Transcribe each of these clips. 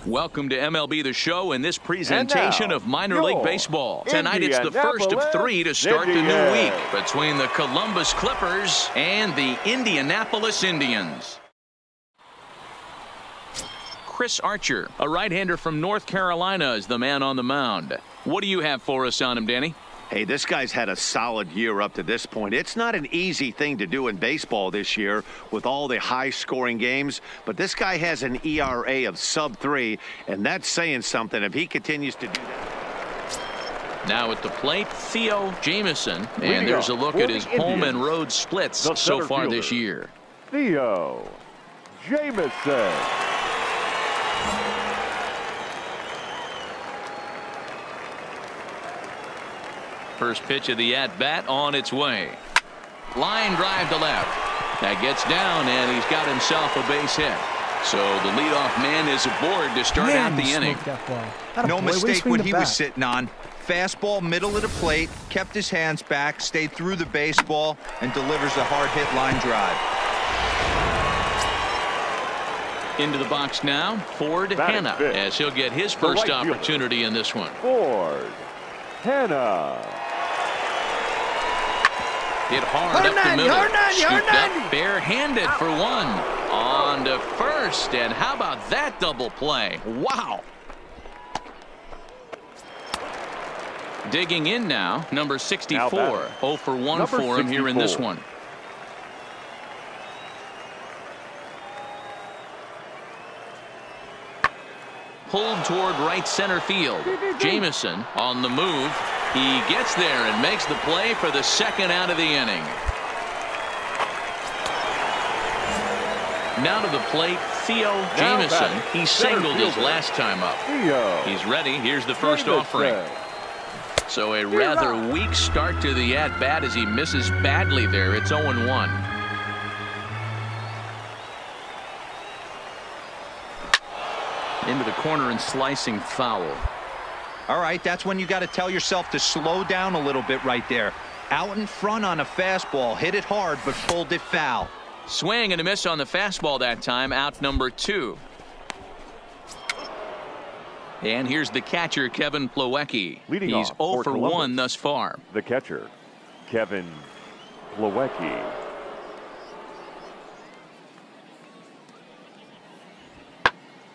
Welcome to MLB The Show and this presentation of minor league baseball. Tonight it's the first of three to start the new week between the Columbus Clippers and the Indianapolis Indians. Chris Archer, a right-hander from North Carolina, is the man on the mound. What do you have for us on him, Danny? Hey, this guy's had a solid year up to this point. It's not an easy thing to do in baseball this year with all the high-scoring games, but this guy has an ERA of sub-3, and that's saying something if he continues to do that. Now at the plate, Theo Jamieson, and there's a look at his home and road splits so far this year. Theo Jamieson. First pitch of the at-bat on its way. Line drive to left. That gets down, and he's got himself a base hit. So the leadoff man is aboard to start out the inning. No mistake what he was sitting on. Fastball, middle of the plate, kept his hands back, stayed through the baseball, and delivers a hard-hit line drive. Into the box now, Ford Hanna, as he'll get his first opportunity in this one. Ford Hanna. Hit hard up the middle. Scooped up barehanded for one. On to first. And how about that double play? Wow. Digging in now, number 64. 0 for 1 for him here in this one. Pulled toward right center field. Jamieson on the move. He gets there and makes the play for the second out of the inning. Now to the plate, Theo Jamieson. He singled his last time up. He's ready. Here's the first offering. So a rather weak start to the at-bat as he misses badly there. It's 0-1. Into the corner and slicing foul. All right, that's when you got to tell yourself to slow down a little bit right there. Out in front on a fastball, hit it hard, but pulled it foul. Swing and a miss on the fastball that time, out number 2. And here's the catcher, Kevin Plawecki. He's 0 for 1 thus far. The catcher, Kevin Plawecki.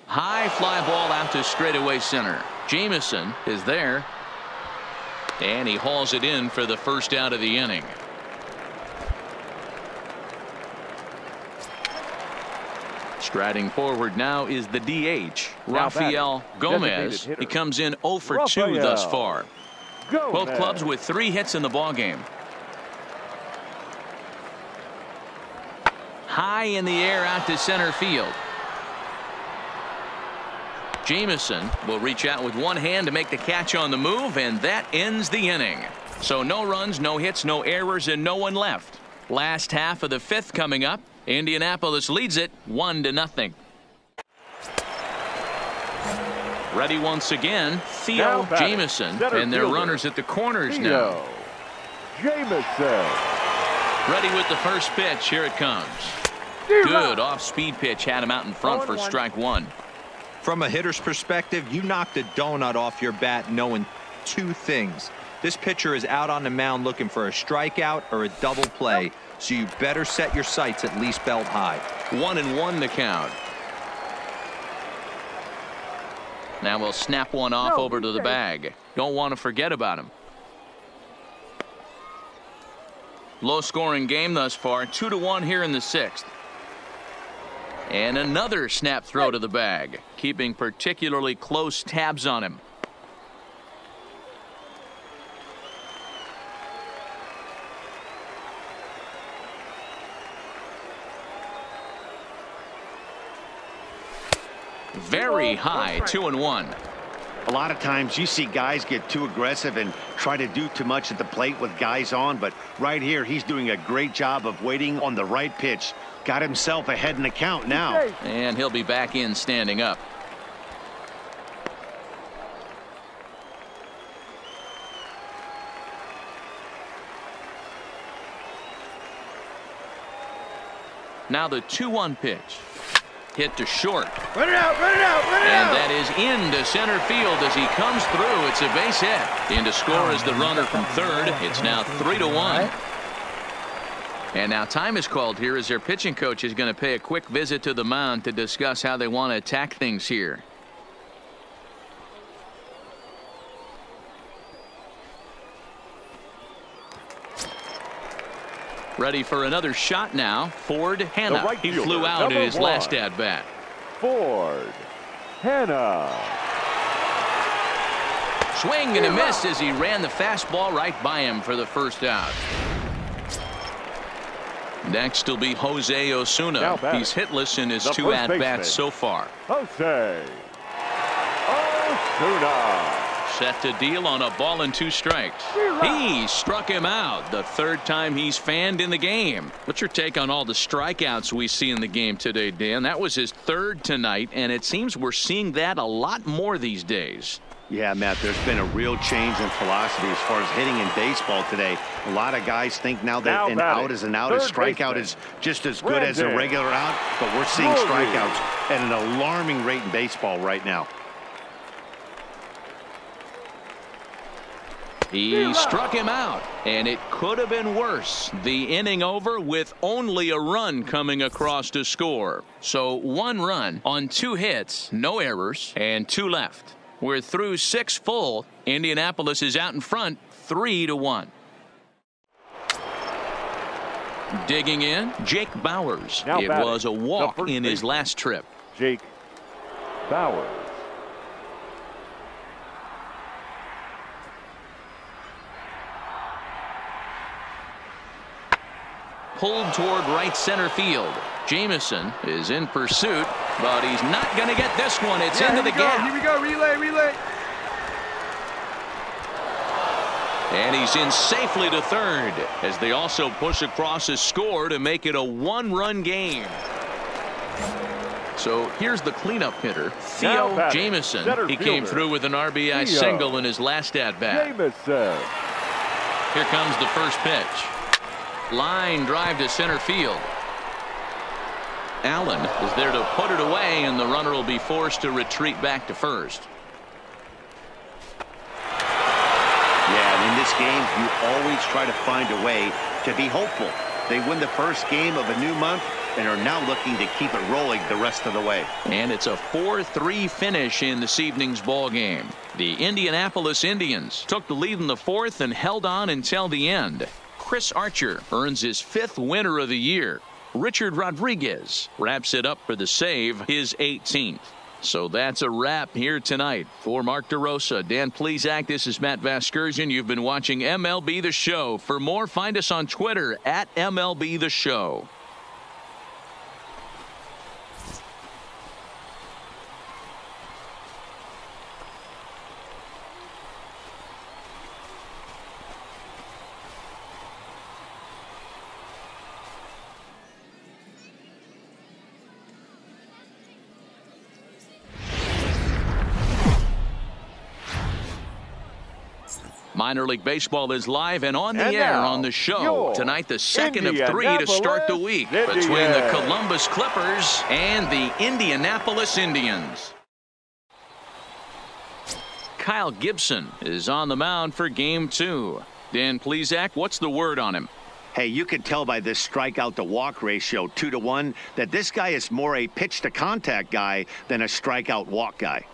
High fly ball out to straightaway center. Jamieson is there. And he hauls it in for the first out of the inning. Striding forward now is the DH, Rafael Gomez. He comes in 0 for 2 thus far. Both clubs with 3 hits in the ballgame. High in the air out to center field. Jamieson will reach out with one hand to make the catch on the move, and that ends the inning. So no runs, no hits, no errors, and no one left. Last half of the 5th coming up. Indianapolis leads it 1-0. Ready once again, Theo Jamieson, and their runners at the corners now. Jamieson. Ready with the first pitch. Here it comes. Good off-speed pitch had him out in front for strike 1. From a hitter's perspective, you knocked a donut off your bat knowing 2 things. This pitcher is out on the mound looking for a strikeout or a double play, so you better set your sights at least belt high. 1-1 the count. Now we'll snap one off over to the bag. Don't want to forget about him. Low-scoring game thus far, 2-1 here in the 6th. And another snap throw to the bag, keeping particularly close tabs on him. Very high, 2-1. A lot of times you see guys get too aggressive and try to do too much at the plate with guys on, but right here he's doing a great job of waiting on the right pitch. Got himself ahead in the count now. And he'll be back in standing up. Now the 2-1 pitch. Hit to short. Run it out, run it out, run it out. And that is into center field as he comes through. It's a base hit. In to score is the runner from third. It's now 3-1. And now time is called here as their pitching coach is going to pay a quick visit to the mound to discuss how they want to attack things here. Ready for another shot now. Ford Hanna. Right he fielder, flew out in his #1. last at bat. Ford Hanna. Swing and a miss as he ran the fastball right by him for the first out. Next will be Jose Osuna. He's hitless in his 2 at-bats so far. Jose Osuna. Set to deal on a ball and 2 strikes. He struck him out the 3rd time he's fanned in the game. What's your take on all the strikeouts we see in the game today, Dan? That was his 3rd tonight, and it seems we're seeing that a lot more these days. Yeah, Matt, there's been a real change in philosophy as far as hitting in baseball today. A lot of guys think now that an out is an out, a strikeout is just as good as a regular out, but we're seeing strikeouts at an alarming rate in baseball right now. He struck him out, and it could have been worse. The inning over with only a run coming across to score. So 1 run on 2 hits, no errors, and 2 left. We're through 6 full. Indianapolis is out in front, 3-1. Digging in, Jake Bauers. Now it batting, was a walk in his last trip. Jake Bauers. Pulled toward right center field. Jamison is in pursuit, but he's not going to get this one. It's into the gap. Here we go. Relay, relay. And he's in safely to third as they also push across a score to make it a 1-run game. So here's the cleanup hitter, Theo Jamison. He came through with an RBI single in his last at-bat. Here comes the first pitch. Line drive to center field. Allen is there to put it away, and the runner will be forced to retreat back to first. Yeah, and in this game, you always try to find a way to be hopeful. They win the first game of a new month and are now looking to keep it rolling the rest of the way. And it's a 4-3 finish in this evening's ball game. The Indianapolis Indians took the lead in the 4th and held on until the end. Chris Archer earns his 5th winner of the year. Richard Rodriguez wraps it up for the save, his 18th. So that's a wrap here tonight. For Mark DeRosa, Dan Plesac, this is Matt Vasgersian. You've been watching MLB The Show. For more, find us on Twitter at MLB The Show. Minor League Baseball is live and on the air on the show. Tonight, the second of 3 to start the week between the Columbus Clippers and the Indianapolis Indians. Kyle Gibson is on the mound for Game 2. Dan Plesac, what's the word on him? Hey, you can tell by this strikeout to walk ratio 2-to-1 that this guy is more a pitch to contact guy than a strikeout walk guy.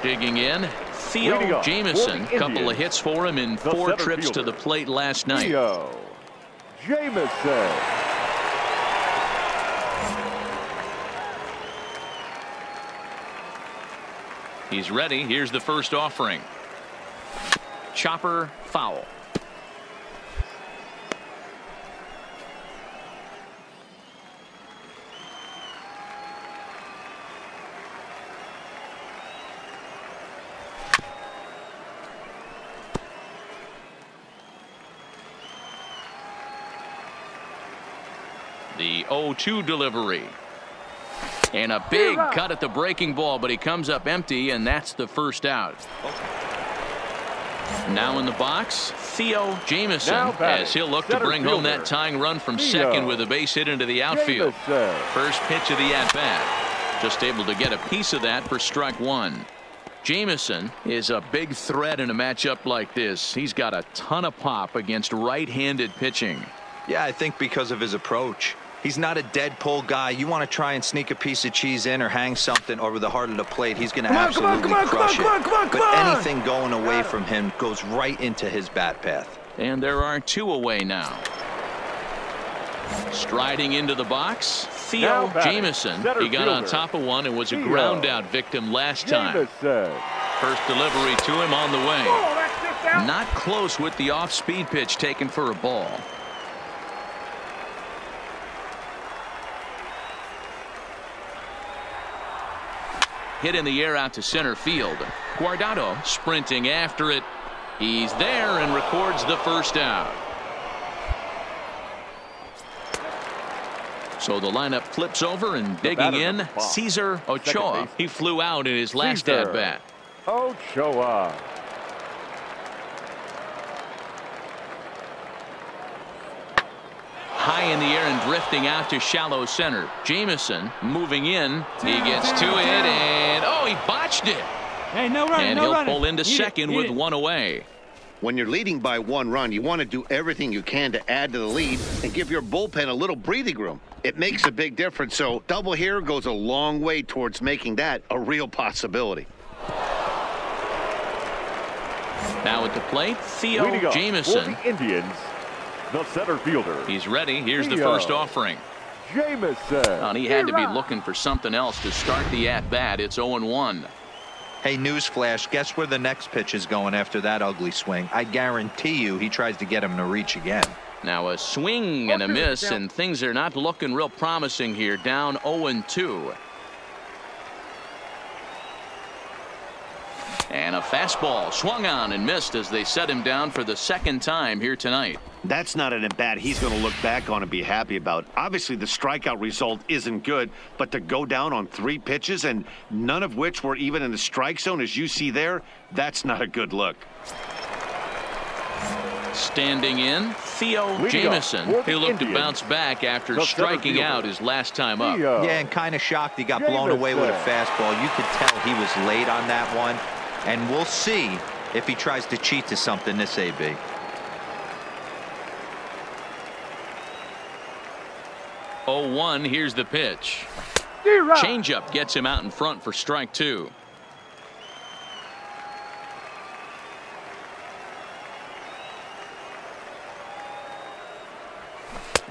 Digging in, Theo Jamison. Couple of hits for him in 4 trips to the plate last night. Theo Jamison. He's ready. Here's the first offering. Chopper foul. The 0-2 delivery. And a big cut at the breaking ball, but he comes up empty, and that's the first out. Now in the box, Theo Jamieson, Now batting, as he'll look to center bring home fielder, that tying run from Theo second with a base hit into the outfield. Jamieson. First pitch of the at-bat. Just able to get a piece of that for strike one. Jamieson is a big threat in a matchup like this. He's got a ton of pop against right-handed pitching. Yeah, I think because of his approach. He's not a dead pull guy. You want to try and sneak a piece of cheese in or hang something over the heart of the plate, he's going to absolutely crush it. But anything going away from him goes right into his bat path. And there are two away now. Striding into the box, Theo Jamieson. He got on top of one and was a ground out victim last time. First delivery to him on the way. Not close with the off-speed pitch taken for a ball. Hit in the air out to center field. Guardado sprinting after it. He's there and records the first out. So the lineup flips over and digging in, Cesar Ochoa. He flew out in his last at bat. Ochoa. High in the air and drifting out to shallow center. Jamieson moving in. He gets to it and he botched it. Hey, no running, and no he'll running. pull into second with one away. When you're leading by one run, you want to do everything you can to add to the lead and give your bullpen a little breathing room. It makes a big difference. So double here goes a long way towards making that a real possibility. Now at the plate, Theo Jamieson. For the Indians, the center fielder. He's ready. Here's the Theo first offering. Jamieson. And he had to be looking for something else to start the at-bat. It's 0-1. Hey, newsflash, guess where the next pitch is going after that ugly swing? I guarantee you he tries to get him to reach again. Now a swing and a miss, and things are not looking real promising here. Down 0-2. And a fastball swung on and missed as they set him down for the second time here tonight. That's not an at-bat he's going to look back on and be happy about. Obviously, the strikeout result isn't good, but to go down on 3 pitches and none of which were even in the strike zone, as you see there, that's not a good look. Standing in, Theo Jamieson. He'll look to bounce back after striking out his last time up. Yeah, and kind of shocked he got blown away with a fastball. You could tell he was late on that one. And we'll see if he tries to cheat to something this AB. Oh-1, here's the pitch. Changeup gets him out in front for strike 2.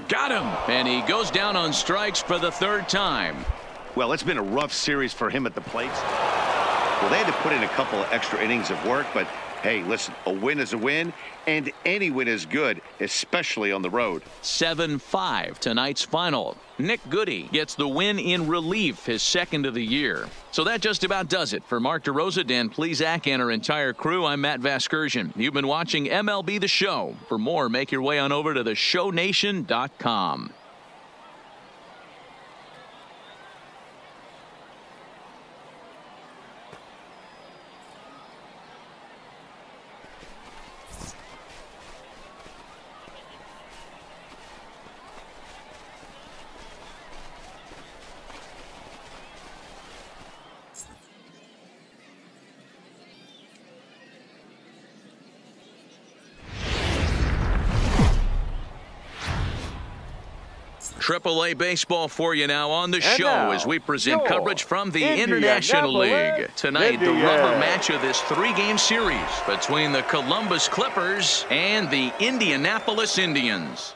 Got him, and he goes down on strikes for the 3rd time. Well, it's been a rough series for him at the plate. Well, they had to put in a couple of extra innings of work, but hey, listen, a win is a win, and any win is good, especially on the road. 7-5 tonight's final. Nick Goody gets the win in relief, his 2nd of the year. So that just about does it. For Mark DeRosa, Dan Plesac, and our entire crew, I'm Matt Vasgersian. You've been watching MLB The Show. For more, make your way on over to theshownation.com. AAA baseball for you now on the show as we present coverage from the International League. Tonight, the rubber match of this 3-game series between the Columbus Clippers and the Indianapolis Indians.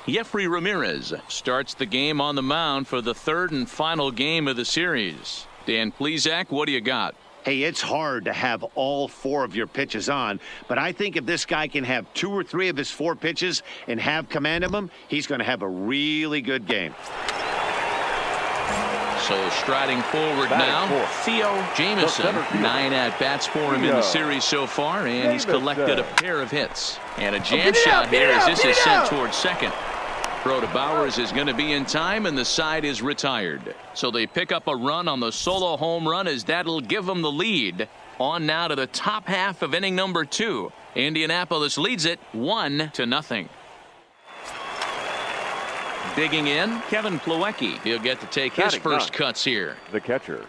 Jeffrey Ramirez starts the game on the mound for the 3rd and final game of the series. Dan Plesac, what do you got? Hey, it's hard to have all 4 of your pitches on, but I think if this guy can have 2 or 3 of his 4 pitches and have command of them, he's going to have a really good game. So striding forward now, Theo Jamieson. 9 at-bats for him in the series so far, and he's collected a pair of hits. And a jam shot here as this is sent towards second. Throw to Bowers is going to be in time, and the side is retired. So they pick up a run on the solo home run as that'll give them the lead. On now to the top half of inning number 2. Indianapolis leads it 1-0. Digging in, Kevin Plawecki. He'll get to take his first cuts here. The catcher,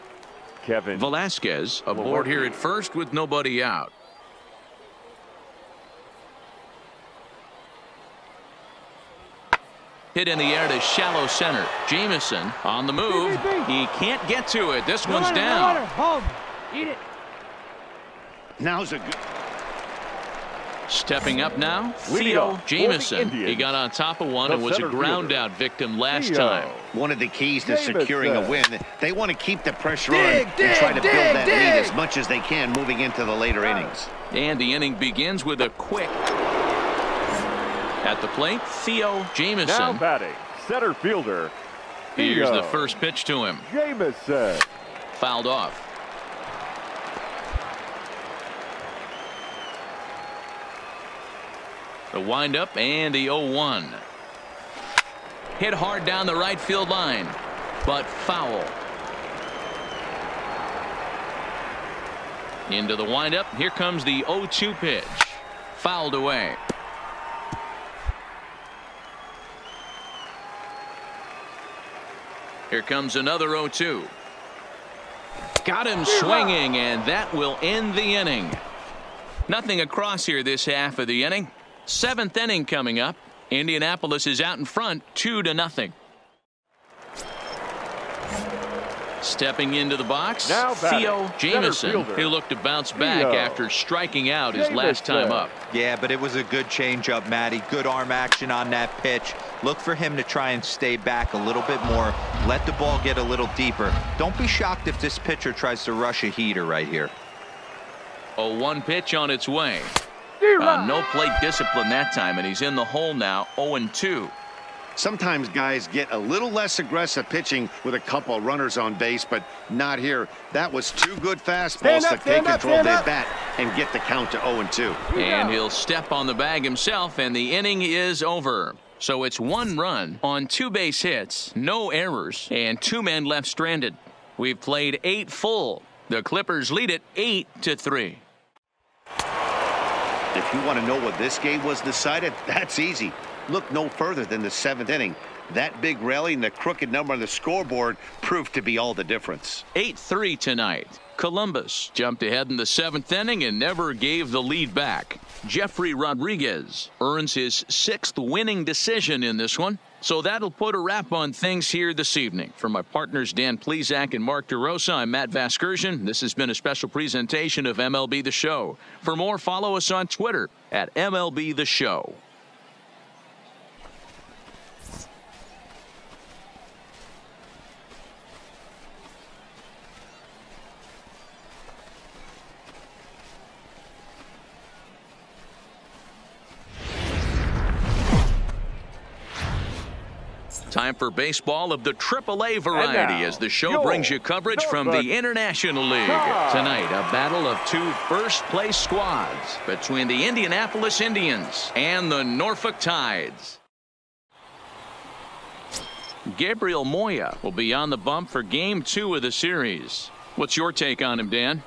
Kevin Velasquez aboard here at first with nobody out. Hit in the air to shallow center. Jameson on the move. He can't get to it. This one's down. Home. Eat it. Now's a good. Stepping up now, Theo Jameson. He got on top of one and was a ground out victim last time. One of the keys to securing a win, they want to keep the pressure on and try to build that lead as much as they can moving into the later innings. And the inning begins with a quick. At the plate, Theo Jameson. now batting, center fielder. Here's Theo the first pitch to him. Jameson. Fouled off. The windup and the 0-1. Hit hard down the right field line, but foul. Into the windup. Here comes the 0-2 pitch. Fouled away. Here comes another 0-2. Got him swinging, and that will end the inning. Nothing across here this half of the inning. 7th inning coming up. Indianapolis is out in front 2-0. Stepping into the box, Now Theo batting, Jameson. center fielder. He'll look to bounce back Theo after striking out his last time up. Yeah, but it was a good changeup, Matty. Good arm action on that pitch. Look for him to try and stay back a little bit more. Let the ball get a little deeper. Don't be shocked if this pitcher tries to rush a heater right here. 0-1 pitch on its way. No plate discipline that time, and he's in the hole now. 0-2. Sometimes guys get a little less aggressive pitching with a couple of runners on base, but not here. That was 2 good fastballs to take control of their bat and get the count to 0-2. And he'll step on the bag himself, and the inning is over. So it's 1 run on 2 base hits, no errors, and 2 men left stranded. We've played 8 full. The Clippers lead it 8-3. If you want to know what this game was decided, that's easy. Look no further than the 7th inning. That big rally and the crooked number on the scoreboard proved to be all the difference. 8-3 tonight. Columbus jumped ahead in the 7th inning and never gave the lead back. Jeffrey Rodriguez earns his 6th winning decision in this one. So that'll put a wrap on things here this evening. For my partners Dan Plesac and Mark DeRosa, I'm Matt Vasgersian. This has been a special presentation of MLB The Show. For more, follow us on Twitter at MLB The Show. Time for baseball of the AAA variety as the show brings you coverage from the International League. Tonight, a battle of 2 first-place squads between the Indianapolis Indians and the Norfolk Tides. Gabriel Moya will be on the bump for Game 2 of the series. What's your take on him, Dan?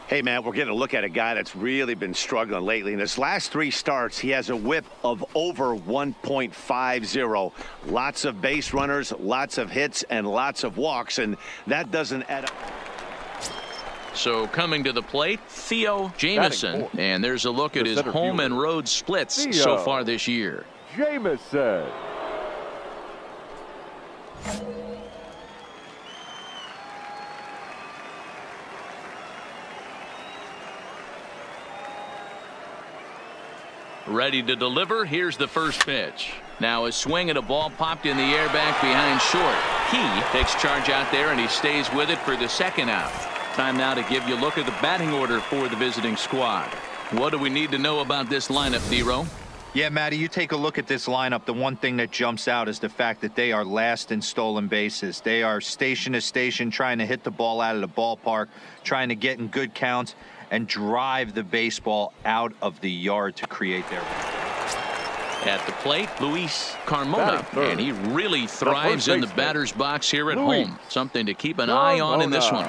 Hey, man, we're getting a look at a guy that's really been struggling lately. In his last 3 starts, he has a whip of over 1.50. Lots of base runners, lots of hits, and lots of walks, and that doesn't add up. So coming to the plate, Theo Jameson. And there's a look at his home and road splits so far this year. Jameson. Ready to deliver. Here's the first pitch. Now a swing and a ball popped in the air back behind short. He takes charge out there and he stays with it for the 2nd out. Time now to give you a look at the batting order for the visiting squad. What do we need to know about this lineup, Dero? Yeah, Matty, you take a look at this lineup. The one thing that jumps out is the fact that they are last in stolen bases. They are station to station trying to hit the ball out of the ballpark, trying to get in good counts and drive the baseball out of the yard to create their. At the plate, Luis Carmona, and he really thrives in the batter's box here at home. Something to keep an eye on in this one.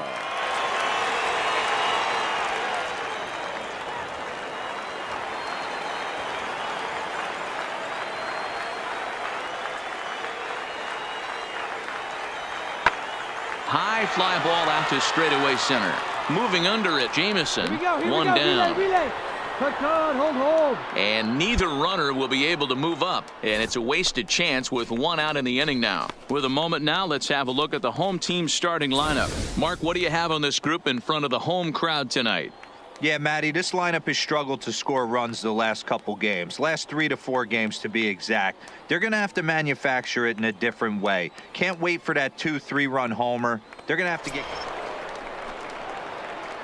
High fly ball out to straightaway center. Moving under it, Jameson. One down. Relay. Cut, hold. And neither runner will be able to move up. And it's a wasted chance with one out in the inning now. With a moment now, let's have a look at the home team starting lineup. Mark, what do you have on this group in front of the home crowd tonight? Yeah, Matty, this lineup has struggled to score runs the last couple games. Last 3 to 4 games to be exact. They're going to have to manufacture it in a different way. Can't wait for that 2-3 run homer. They're going to have to get...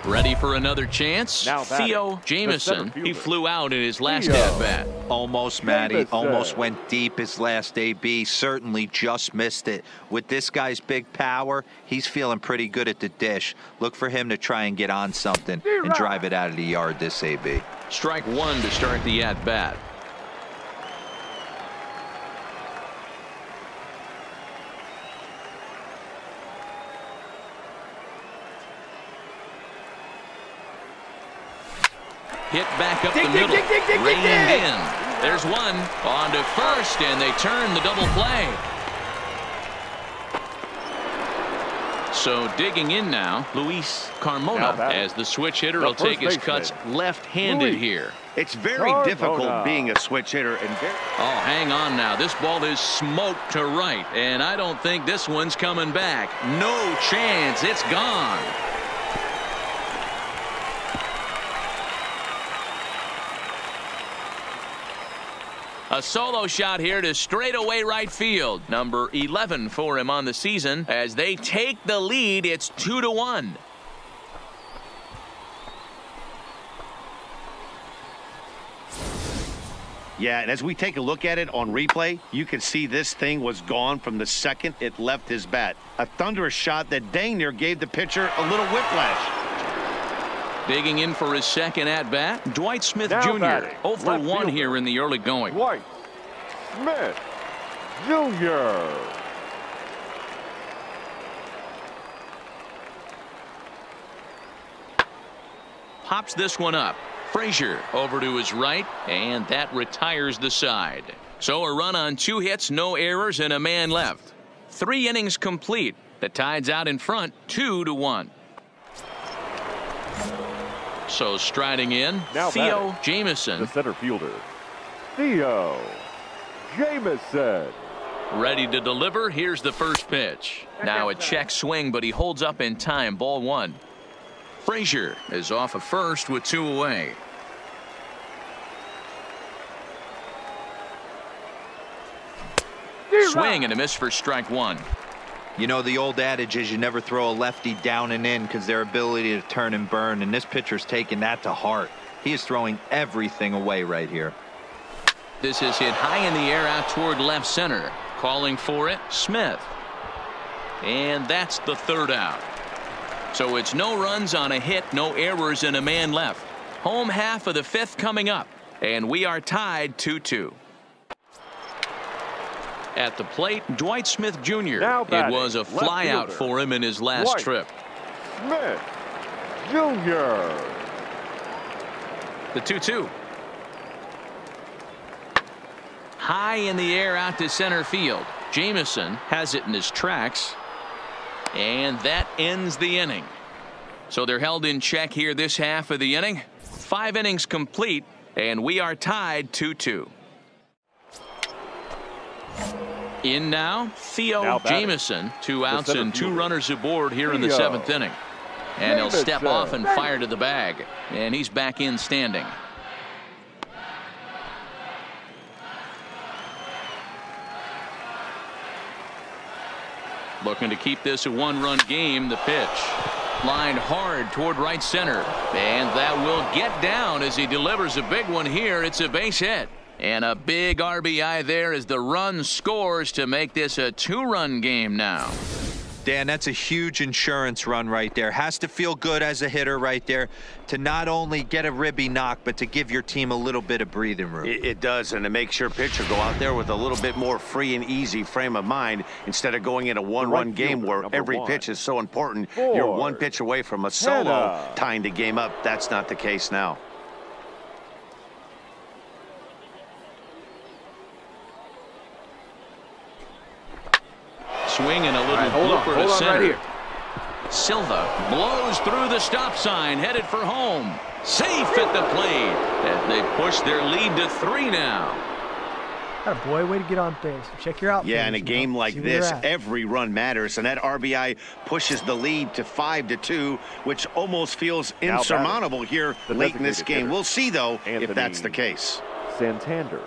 Ready for another chance? Now Theo Jameson. He flew out in his last at-bat. Almost, Matty. Almost went deep his last AB. Certainly just missed it. With this guy's big power, he's feeling pretty good at the dish. Look for him to try and get on something and drive it out of the yard this AB. Strike one to start the at-bat. Hit back up the middle. Reined in. There's one. On to first, and they turn the double play. So digging in now, Luis Carmona, as the switch hitter will take his cuts left-handed here. It's very difficult being a switch hitter. Oh, hang on now. This ball is smoked to right, and I don't think this one's coming back. No chance. It's gone. A solo shot here to straightaway right field. Number 11 for him on the season. As they take the lead, it's 2-1. Yeah, and as we take a look at it on replay, you can see this thing was gone from the second it left his bat. A thunderous shot that dang near gave the pitcher a little whiplash. Digging in for his second at-bat, Dwight Smith Now Jr. batting, 0 for 1 fielder. here in the early going. Dwight Smith Jr. Pops this one up. Frazier over to his right, and that retires the side. So a run on 2 hits, no errors, and a man left. 3 innings complete. The Tide's out in front, 2-1. So striding in, Now Theo batting, Jameson. the center fielder, Theo Jameson. Ready to deliver. Here's the first pitch. Now a check swing, but he holds up in time. Ball 1. Frazier is off of first with 2 away. Swing and a miss for strike 1. You know, the old adage is you never throw a lefty down and in because their ability to turn and burn, and this pitcher's taking that to heart. He is throwing everything away right here. This is hit high in the air out toward left center. Calling for it, Smith. And that's the 3rd out. So it's no runs on a hit, no errors, and a man left. Home half of the 5th coming up, and we are tied 2-2. At the plate, Dwight Smith Jr. Now It batting, was a left flyout fielder, for him in his last Dwight trip. Smith Jr. The 2-2. High in the air out to center field. Jameson has it in his tracks. And that ends the inning. So they're held in check here this half of the inning. 5 innings complete, and we are tied 2-2. In now, Theo Now batting, Jameson. 2 outs center and 2 fielder, runners aboard here in the Theo 7th inning. And he'll step Jameson. off and fire to the bag. And he's back in standing. Looking to keep this a 1-run game. The pitch lined hard toward right center, and that will get down as he delivers a big one here. It's a base hit, and a big RBI there as the run scores to make this a 2-run game now. Dan, that's a huge insurance run right there. Has to feel good as a hitter right there to not only get a ribby knock, but to give your team a little bit of breathing room. It does, and it makes your pitcher go out there with a little bit more free and easy frame of mind instead of going in a 1-run game where every pitch is so important. You're 1 pitch away from a solo tying the game up. That's not the case now. Swing and a little Hold blooper on to center. right here. Silva blows through the stop sign, headed for home. Safe at the plate as they push their lead to 3 now. Boy, way to get on base. Check your outfield. Yeah, in a game like this, every run matters, and that RBI pushes the lead to 5-2, which almost feels insurmountable here late in this game. We'll see, though, if that's the case. Santander.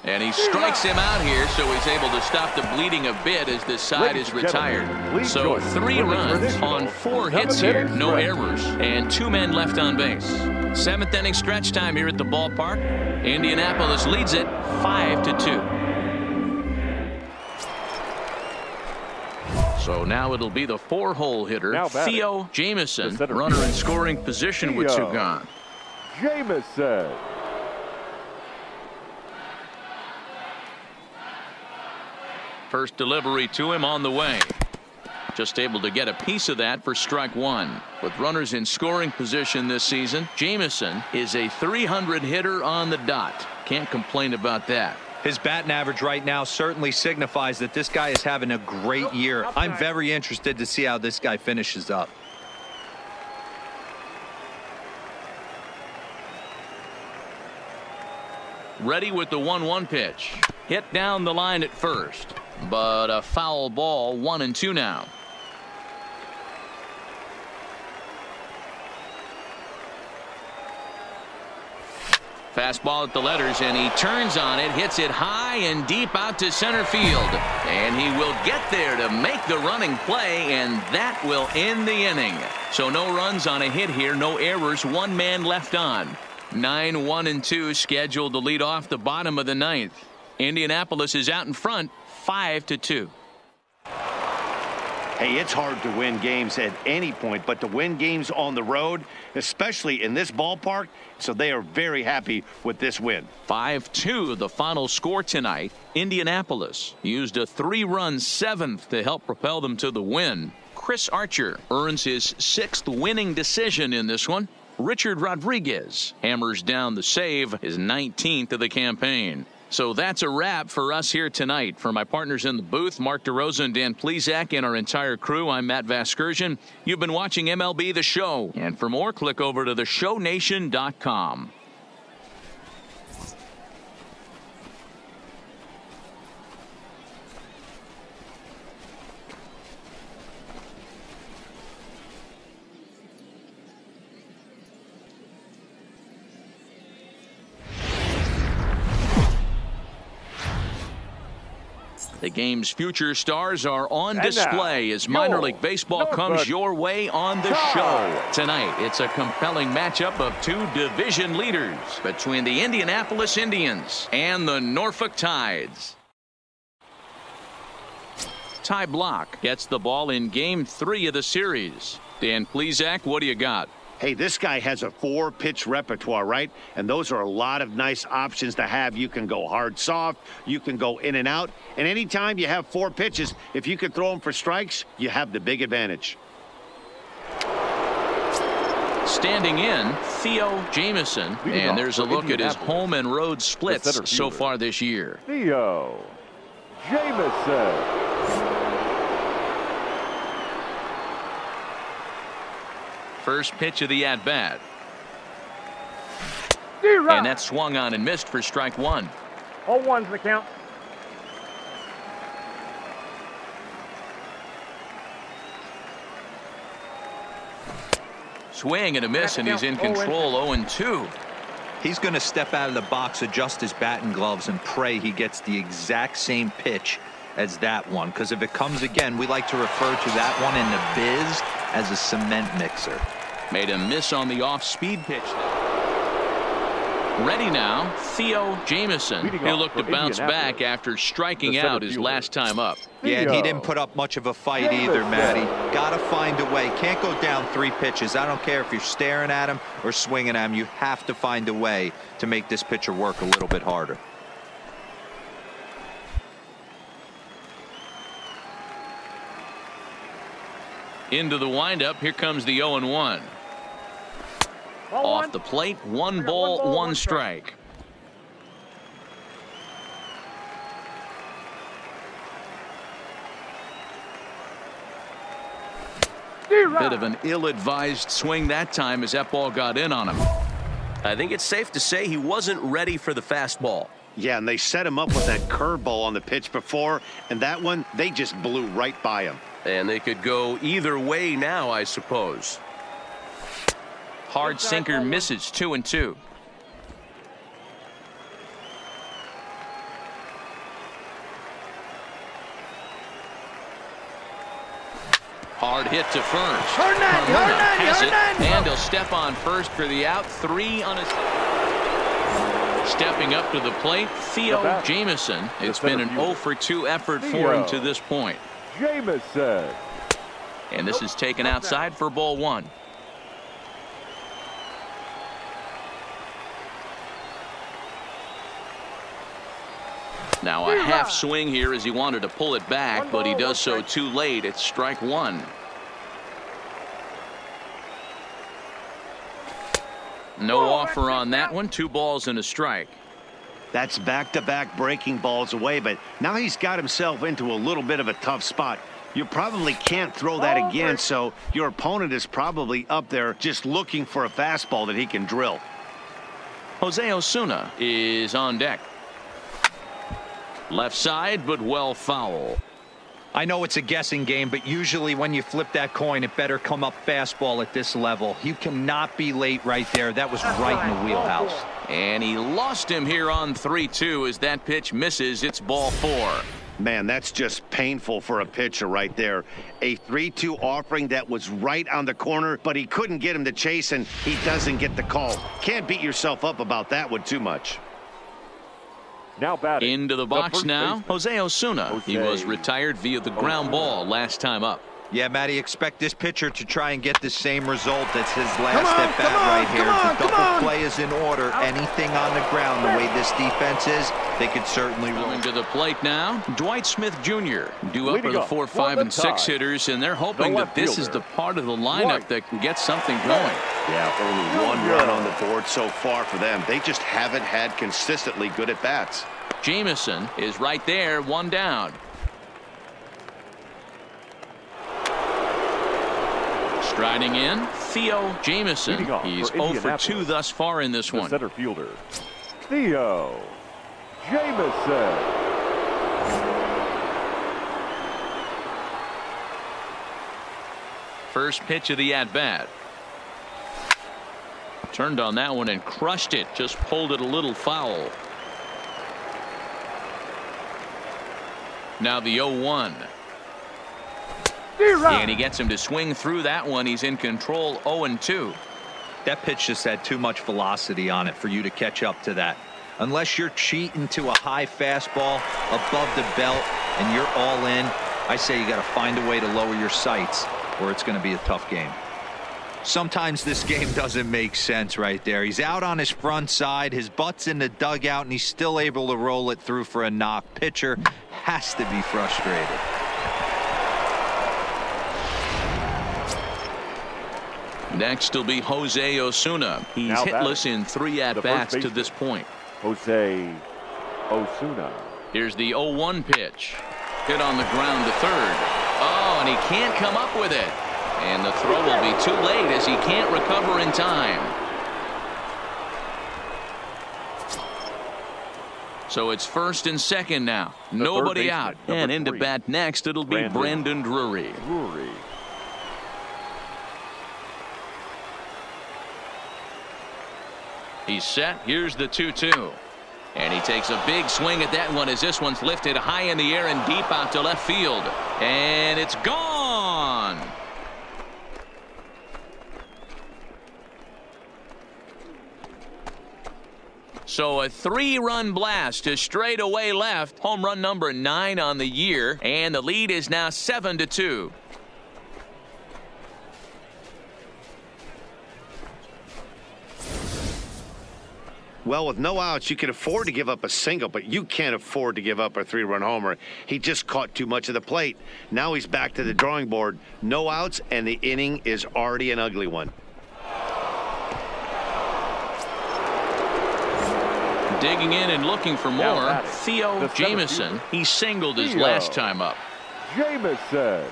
And he strikes him out here, so he's able to stop the bleeding a bit as this side is retired. So 3 runs on 4 hits here, no errors, and 2 men left on base. 7th inning stretch time here at the ballpark. Indianapolis leads it 5-2. So now it'll be the 4-hole hitter, Theo Jamieson, runner in scoring position with 2 gone. Jamieson. First delivery to him on the way. Just able to get a piece of that for strike 1. With runners in scoring position this season, Jamieson is a .300 hitter on the dot. Can't complain about that. His batting average right now certainly signifies that this guy is having a great year. I'm very interested to see how this guy finishes up. Ready with the 1-1 pitch. Hit down the line at first, but a foul ball. 1-2 now. Fastball at the letters, and he turns on it, hits it high and deep out to center field, and he will get there to make the running play, and that will end the inning. So no runs on a hit here, no errors, 1 man left on. 9-1-2 scheduled to lead off the bottom of the 9th. Indianapolis is out in front 5-2. Hey, it's hard to win games at any point, but to win games on the road, especially in this ballpark, so they are very happy with this win. 5-2 the final score tonight. Indianapolis used a 3-run 7th to help propel them to the win. Chris Archer earns his 6th winning decision in this one. Richard Rodriguez hammers down the save, his 19th of the campaign. So that's a wrap for us here tonight. For my partners in the booth, Mark DeRosa and Dan Plesac, and our entire crew, I'm Matt Vasgersian. You've been watching MLB The Show. And for more, click over to theshownation.com. The game's future stars are on display as minor league baseball comes your way on the show. Tonight, it's a compelling matchup of 2 division leaders between the Indianapolis Indians and the Norfolk Tides. Ty Block gets the ball in Game 3 of the series. Dan Plesac, what do you got? Hey, this guy has a 4-pitch repertoire, right? And those are a lot of nice options to have. You can go hard, soft. You can go in and out. And anytime you have 4 pitches, if you can throw them for strikes, you have the big advantage. Standing in, Theo Jamieson. And there's a look at his home and road splits so far this year. Theo Jamieson. First pitch of the at-bat. And that swung on and missed for strike 1. 0-1's the count. Swing and a miss, and he's in control. 0-2. He's going to step out of the box, adjust his batting gloves, and pray he gets the exact same pitch as that one. Because if it comes again, we like to refer to that one in the biz as a cement mixer. Made a miss on the off-speed pitch. Ready now, Theo Jamieson. He'll look to bounce back after striking out his last time up. Yeah, and he didn't put up much of a fight either, Matty. Got to find a way. Can't go down 3 pitches. I don't care if you're staring at him or swinging at him. You have to find a way to make this pitcher work a little bit harder. Into the windup. Here comes the 0-1. Off the plate, 1 ball, 1 strike. Bit of an ill-advised swing that time as that ball got in on him. I think it's safe to say he wasn't ready for the fastball. Yeah, and they set him up with that curveball on the pitch before, and that one, they just blew right by him. And they could go either way now, I suppose. Hard sinker misses, 2-2. Hard hit to first. Has it, and he'll step on first for the out. 3 on his. Stepping up to the plate, Theo Jamison. It's been an 0-for-2 effort for him to this point. Jamison. And this is taken outside for ball 1. Now a half swing here as he wanted to pull it back, but he does so too late. It's strike 1. No offer on that one. 2 balls and a strike. That's back-to-back breaking balls away, but now he's got himself into a little bit of a tough spot. You probably can't throw that again, so your opponent is probably up there just looking for a fastball that he can drill. Jose Osuna is on deck. Left side, but well foul. I know it's a guessing game, but usually when you flip that coin, it better come up fastball at this level. You cannot be late right there. That was right in the wheelhouse. And he lost him here on 3-2 as that pitch misses. It's ball 4. Man, that's just painful for a pitcher right there. A 3-2 offering that was right on the corner, but he couldn't get him to chase, and he doesn't get the call. Can't beat yourself up about that one too much. Now batting. Into the box now, Jose Osuna. He was retired via the ground ball last time up. Yeah, Matty, expect this pitcher to try and get the same result. That's his last at-bat right here. The double play is in order. Anything on the ground, the way this defense is, they could certainly win. Going to the plate now, Dwight Smith Jr. Due up are the 4, 5, and 6 hitters, and they're hoping that this is the part of the lineup that can get something going. Yeah, only 1 run on the board so far for them. They just haven't had consistently good at-bats. Jamison is right there, 1 down. Striding in, Theo Jamison. He's 0-for-2 thus far in this one. Center fielder, Theo Jamison. First pitch of the at-bat. Turned on that one and crushed it. Just pulled it a little foul. Now the 0-1. And he gets him to swing through that one. He's in control, 0-2. That pitch just had too much velocity on it for you to catch up to that. Unless you're cheating to a high fastball above the belt and you're all in, I say you got to find a way to lower your sights or it's going to be a tough game. Sometimes this game doesn't make sense right there. He's out on his front side, his butt's in the dugout, and he's still able to roll it through for a knock. Pitcher has to be frustrated. Next will be Jose Osuna. He's hitless in 3 at-bats to this point. Jose Osuna. Here's the 0-1 pitch. Hit on the ground to third. Oh, and he can't come up with it. And the throw will be too late as he can't recover in time. So it's first and second now. Nobody out. And into bat next, it'll be Brandon Drury. He's set. Here's the 2-2. And he takes a big swing at that one as this one's lifted high in the air and deep out to left field. And it's gone. So a 3-run blast to straightaway left. Home run number 9 on the year. And the lead is now 7-2. Well, with no outs, you can afford to give up a single, but you can't afford to give up a 3-run homer. He just caught too much of the plate. Now he's back to the drawing board. No outs, and the inning is already an ugly one. Digging in and looking for more, Theo Jamison. He singled his last time up. Jamison.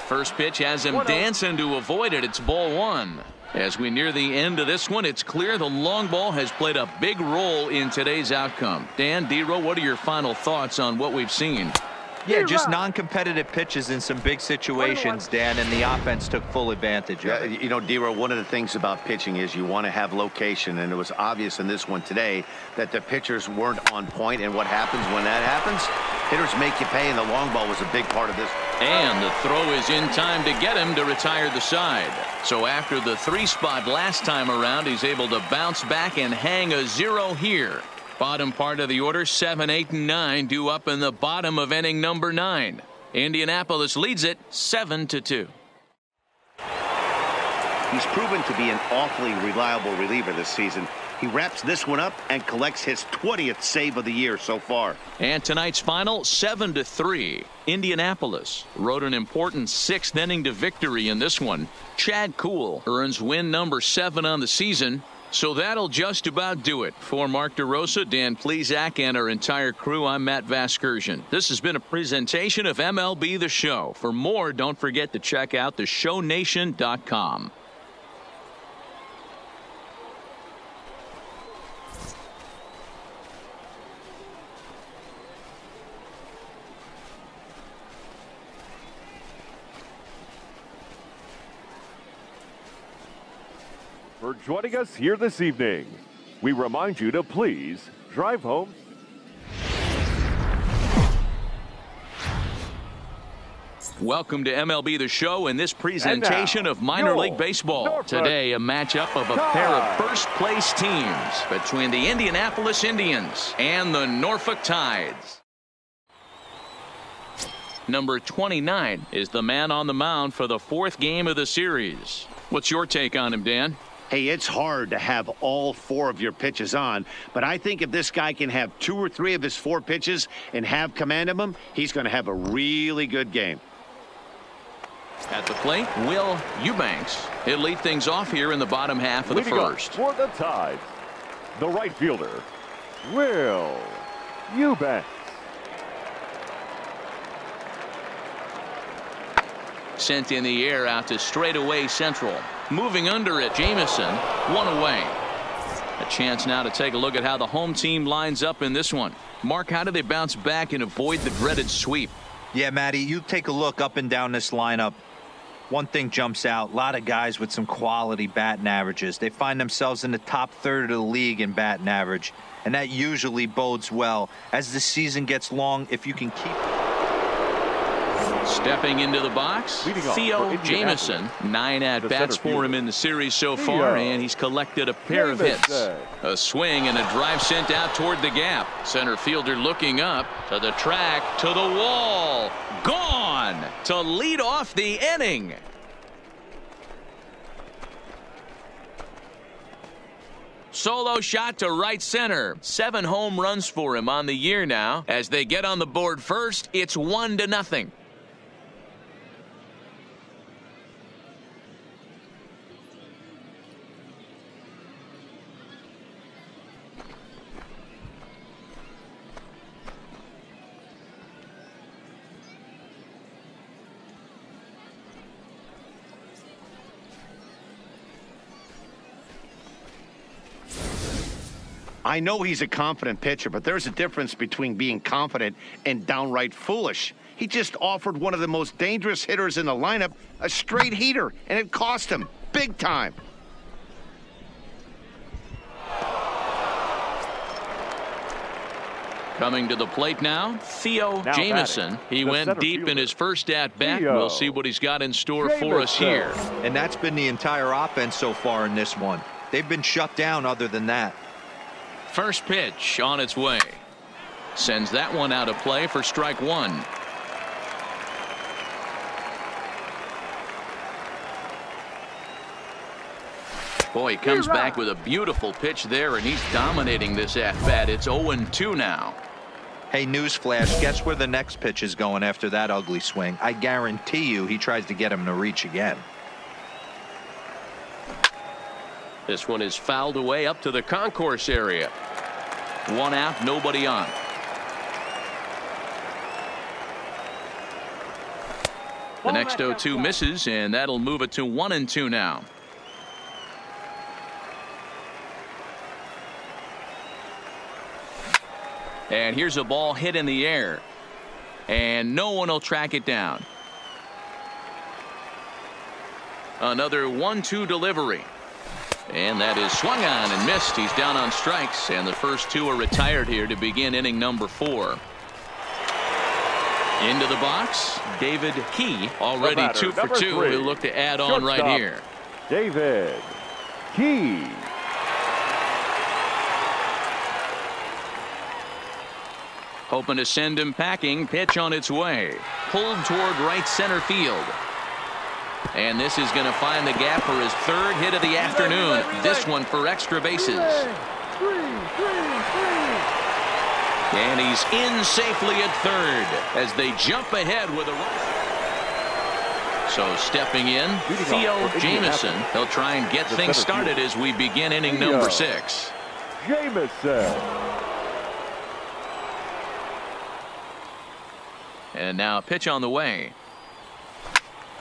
First pitch has him dancing to avoid it. It's ball one. As we near the end of this one, it's clear the long ball has played a big role in today's outcome. Dan, D-Row, what are your final thoughts on what we've seen? Yeah, just non-competitive pitches in some big situations, Dan, and the offense took full advantage of it. You know, D-Row, one of the things about pitching is you want to have location, and it was obvious in this one today that the pitchers weren't on point, and what happens when that happens? Hitters make you pay, and the long ball was a big part of this. And the throw is in time to get him to retire the side. So after the 3 spot last time around, he's able to bounce back and hang a 0 here. Bottom part of the order, 7, 8, and 9 due up in the bottom of inning number 9. Indianapolis leads it 7-2. He's proven to be an awfully reliable reliever this season. He wraps this one up and collects his 20th save of the year so far. And tonight's final, 7-3. Indianapolis rode an important 6th inning to victory in this one. Chad Kuhl earns win number 7 on the season. So that'll just about do it. For Mark DeRosa, Dan Plesac, and our entire crew, I'm Matt Vasgersian. This has been a presentation of MLB The Show. For more, don't forget to check out theshownation.com. For joining us here this evening, we remind you to please drive home. Welcome to MLB The Show and this presentation of minor league baseball. Norfolk Today, a matchup of a pair of first-place teams between the Indianapolis Indians and the Norfolk Tides. Number 29 is the man on the mound for the 4th game of the series. What's your take on him, Dan? Hey, it's hard to have all 4 of your pitches on, but I think if this guy can have 2 or 3 of his 4 pitches and have command of them, he's going to have a really good game. At the plate, Will Eubanks. He'll lead things off here in the bottom half of the first. For the Tides, the right fielder, Will Eubanks. Sent in the air out to straightaway central. Moving under it, Jamison, 1 away. A chance now to take a look at how the home team lines up in this one. Mark, how do they bounce back and avoid the dreaded sweep? Yeah, Matty, you take a look up and down this lineup. One thing jumps out, a lot of guys with some quality batting averages. They find themselves in the top third of the league in batting average, and that usually bodes well. As the season gets long, if you can keep... Stepping into the box, Theo Jamison. 9 at-bats for him in the series so far, and he's collected a pair of hits. A swing and a drive sent out toward the gap. Center fielder looking up to the track, to the wall. Gone to lead off the inning. Solo shot to right center. 7 home runs for him on the year now. As they get on the board first, it's 1-0. I know he's a confident pitcher, but there's a difference between being confident and downright foolish. He just offered one of the most dangerous hitters in the lineup a straight heater, and it cost him big time. Coming to the plate now, Theo Jamison. He went deep in his first at-bat. We'll see what he's got in store for us here. And that's been the entire offense so far in this one. They've been shut down other than that. First pitch on its way. Sends that one out of play for strike 1. Boy, he comes back with a beautiful pitch there, and he's dominating this at-bat. It's 0-2 now. Hey, newsflash, guess where the next pitch is going after that ugly swing? I guarantee you he tries to get him to reach again. This one is fouled away up to the concourse area. 1 out, nobody on. The next 0-2 misses, and that'll move it to 1-2 now. And here's a ball hit in the air, and no one will track it down. Another 1-2 delivery, and that is swung on and missed. He's down on strikes, and the first two are retired here to begin inning number 4. Into the box, David Key, already 2 for 2. He'll look to add on right here. David Key. Hoping to send him packing. Pitch on its way. Pulled toward right center field. And this is going to find the gap for his 3rd hit of the afternoon. This one for extra bases. And he's in safely at 3rd as they jump ahead with a run. So stepping in, Theo Jamison. He'll try and get things started as we begin inning number 6. Jamison. And now a pitch on the way.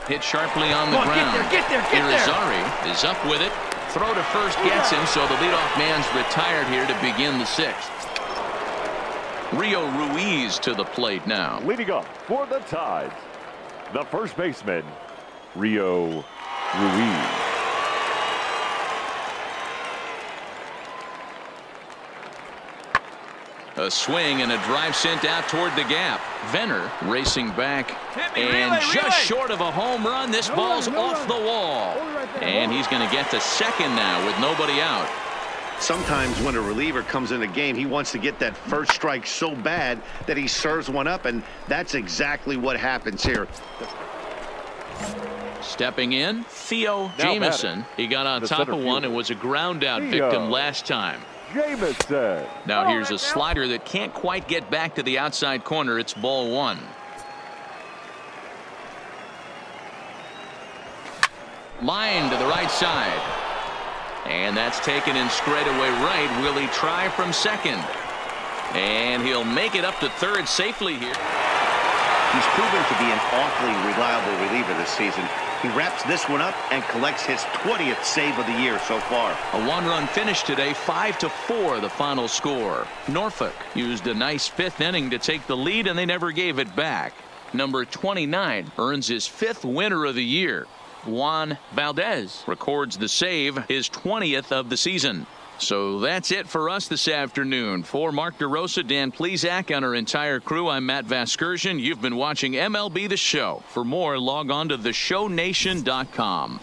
Hit sharply on the ground. Get there. Irizarry is up with it. Throw to first gets him, so the leadoff man's retired here to begin the 6th. Rio Ruiz to the plate now. Leading up for the Tides, the first baseman, Rio Ruiz. A swing and a drive sent out toward the gap. Venner racing back and just short of a home run. This ball's off the wall. And he's going to get to second now with nobody out. Sometimes when a reliever comes in a game, he wants to get that first strike so bad that he serves one up, and that's exactly what happens here. Stepping in, Theo Jamison. He got on top of one and was a ground out victim last time. Jamison. Now here's a slider that can't quite get back to the outside corner. It's ball 1. Line to the right side. And that's taken in straightaway right. Will he try from second? And he'll make it up to 3rd safely here. He's proven to be an awfully reliable reliever this season. He wraps this one up and collects his 20th save of the year so far. A 1-run finish today, 5-4 the final score. Norfolk used a nice 5th inning to take the lead, and they never gave it back. Number 29 earns his 5th winner of the year. Juan Valdez records the save, his 20th of the season. So that's it for us this afternoon. For Mark DeRosa, Dan Plesac, and our entire crew, I'm Matt Vasgersian. You've been watching MLB The Show. For more, log on to theshownation.com.